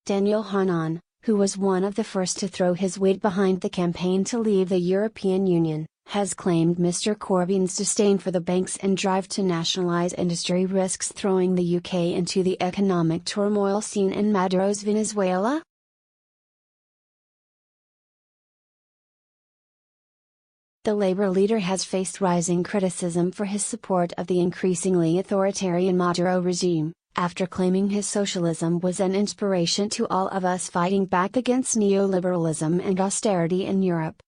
Daniel Hannan, who was one of the first to throw his weight behind the campaign to leave the European Union, has claimed Mr Corbyn's disdain for the banks and drive to nationalise industry risks throwing the UK into the economic turmoil seen in Maduro's Venezuela. The Labour leader has faced rising criticism for his support of the increasingly authoritarian Maduro regime, after claiming his socialism was an inspiration to all of us fighting back against neoliberalism and austerity in Europe.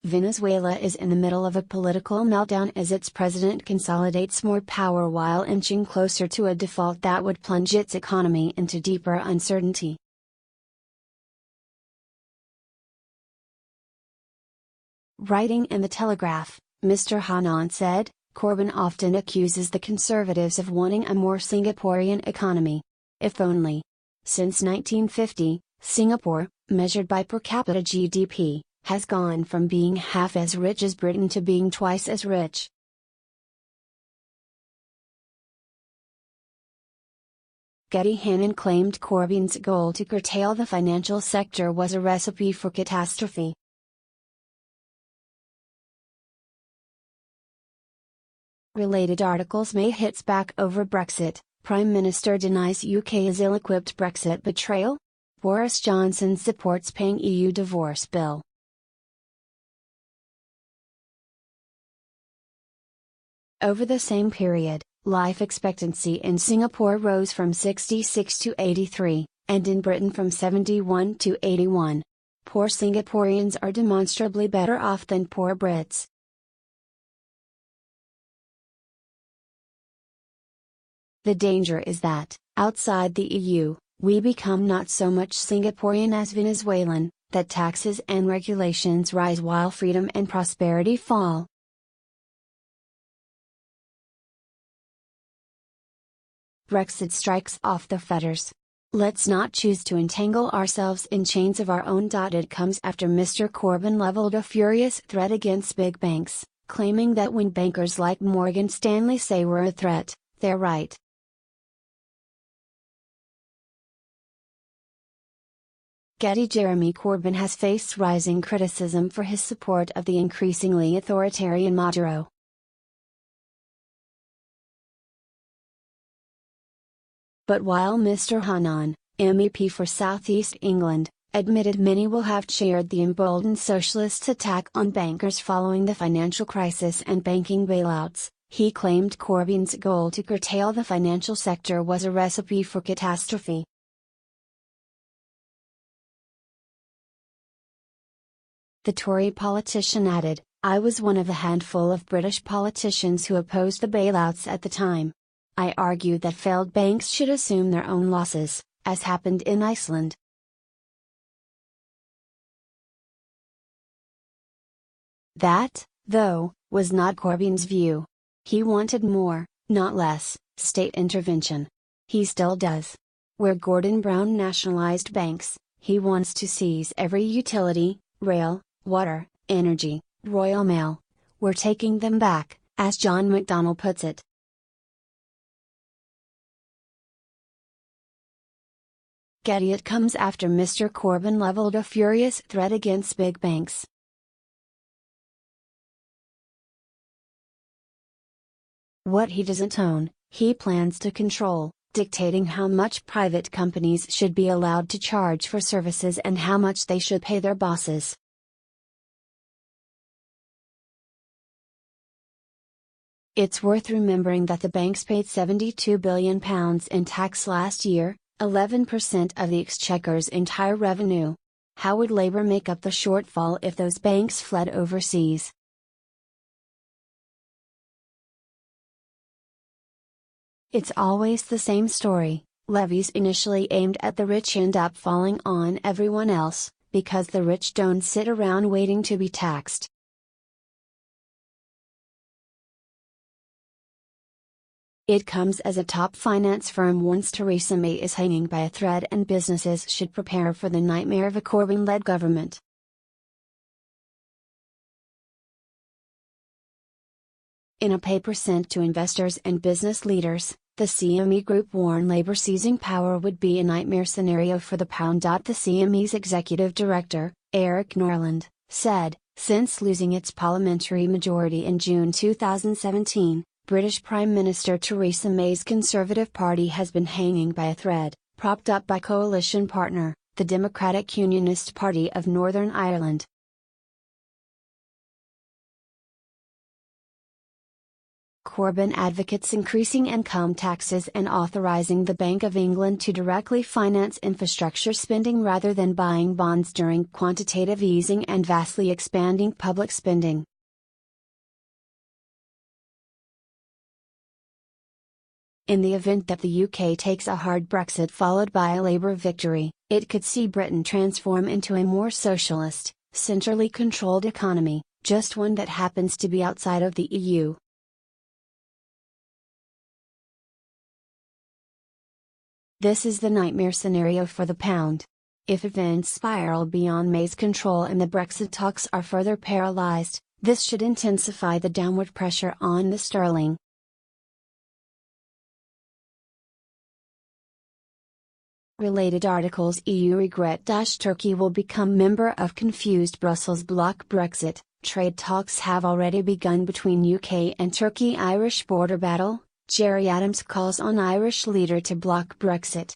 Venezuela is in the middle of a political meltdown as its president consolidates more power while inching closer to a default that would plunge its economy into deeper uncertainty. Writing in the Telegraph, Mr Hannan said, Corbyn often accuses the Conservatives of wanting a more Singaporean economy. If only. Since 1950, Singapore, measured by per capita GDP, has gone from being half as rich as Britain to being twice as rich. Hannan claimed Corbyn's goal to curtail the financial sector was a recipe for catastrophe. Related articles may hits back over Brexit. Prime Minister denies UK is ill-equipped. Brexit betrayal? Boris Johnson supports paying EU divorce bill. Over the same period, life expectancy in Singapore rose from 66 to 83, and in Britain from 71 to 81. Poor Singaporeans are demonstrably better off than poor Brits. The danger is that, outside the EU, we become not so much Singaporean as Venezuelan, that taxes and regulations rise while freedom and prosperity fall. Brexit strikes off the fetters. Let's not choose to entangle ourselves in chains of our own. It comes after Mr Corbyn levelled a furious threat against big banks, claiming that when bankers like Morgan Stanley say we're a threat, they're right. Jeremy Corbyn has faced rising criticism for his support of the increasingly authoritarian Maduro. But while Mr Hannan, MEP for South East England, admitted many will have cheered the emboldened socialists' attack on bankers following the financial crisis and banking bailouts, he claimed Corbyn's goal to curtail the financial sector was a recipe for catastrophe. The Tory politician added, I was one of the handful of British politicians who opposed the bailouts at the time. I argued that failed banks should assume their own losses, as happened in Iceland. That, though, was not Corbyn's view. He wanted more, not less, state intervention. He still does. Where Gordon Brown nationalised banks, he wants to seize every utility, rail, water, energy, Royal Mail. We're taking them back, as John McDonnell puts it. It comes after Mr Corbyn levelled a furious threat against big banks. What he doesn't own, he plans to control, dictating how much private companies should be allowed to charge for services and how much they should pay their bosses. It's worth remembering that the banks paid £72 billion in tax last year, 11% of the Exchequer's entire revenue. How would Labour make up the shortfall if those banks fled overseas? It's always the same story. Levies initially aimed at the rich end up falling on everyone else, because the rich don't sit around waiting to be taxed. It comes as a top finance firm warns Theresa May is hanging by a thread and businesses should prepare for the nightmare of a Corbyn-led government. In a paper sent to investors and business leaders, the CME Group warned Labour seizing power would be a nightmare scenario for the pound. The CME's executive director, Eric Norland, said, since losing its parliamentary majority in June 2017, British Prime Minister Theresa May's Conservative Party has been hanging by a thread, propped up by coalition partner, the Democratic Unionist Party of Northern Ireland. Corbyn advocates increasing income taxes and authorising the Bank of England to directly finance infrastructure spending rather than buying bonds during quantitative easing and vastly expanding public spending. In the event that the UK takes a hard Brexit followed by a Labour victory, it could see Britain transform into a more socialist, centrally controlled economy, just one that happens to be outside of the EU. This is the nightmare scenario for the pound. If events spiral beyond May's control and the Brexit talks are further paralysed, this should intensify the downward pressure on the sterling. Related articles: EU regret Turkey will become member of confused Brussels bloc. Brexit, trade talks have already begun between UK and Turkey. Irish border battle, Jerry Adams calls on Irish leader to block Brexit.